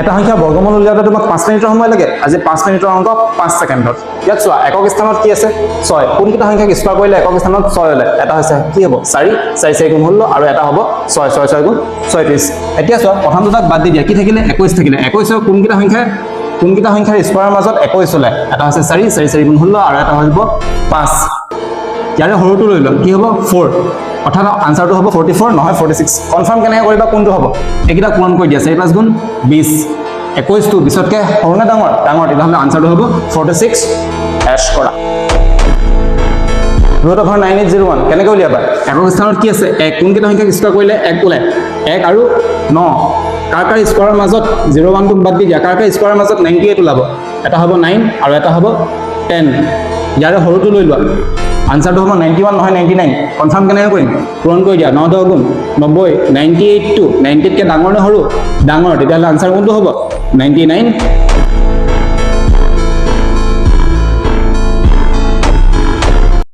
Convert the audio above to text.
এটা সংখ্যা বৰ্গমূল উলিয়াওঁতে তোমাক 5 মিনিটৰ সময় লাগে আজি 5 মিনিটৰ অংক 5 ছেকেণ্ডত ইয়াত চোৱা একক স্থানত কি আছে 6 কোনকেইটা সংখ্যাক স্কয়াৰ কৰিলে একক স্থানত 6 হলে এটা হৈছে কি হ'ব 4 4 4 গুণ হল আৰু এটা হ'ব 6 6 6 গুণ 36 এতিয়া চোৱা প্ৰথমটোক বাদ দি দিয়া কি থাকিলে 21 থাকিলে 21 কোনকেইটা সংখ্যাৰ স্কয়াৰৰ মাজত 21 হলে এটা হৈছে 4 4 4 গুণ হল আৰু এটা হ'ব 5 ইয়াৰে সৰুটো লৈ লওঁ কি হ'ব 4 অৰ্থাৎ আনসাৰটো হ'ব 44 নহয় 46 কনফাৰ্ম কেনেকৈ কৰিবা কোনটো হ'ব এইকেইটা পূৰণ কৰি দিয়া 4 5 গুণ 20 21 টো 20 তকৈ সৰু নে ডাঙৰ তেতিয়াহ'লে আনসাৰটো হ'ব 46 এছ কৰা ৰুট অভাৰ 9801 কেনেকৈ উলিয়াবা একক স্থানত কি আছে 1 কোনকেইটা সংখ্যাক স্কয়াৰ কৰিলে 1 ওলাই 1 আৰু 9 কাৰ স্কয়াৰৰ মাজত 01 টোক বাদ দি দিয়া কাৰ স্কয়াৰৰ মাজত 98 ওলাব এটা হ'ব 9 আৰু এটা হ'ব 10 ইয়াৰে সৰুটো লৈ লোৱা আনসাৰটো হ'ব 91 নহয় 99 কনফাৰ্ম কেনেকৈ কৰিম পূৰণ কৰি দিয়া 9 10 গুণ 90 98 টো 90 তকৈ ডাঙৰ নে সৰু ডাঙৰ তেতিয়াহ'লে আনসাৰ কোনটো হ'ব 99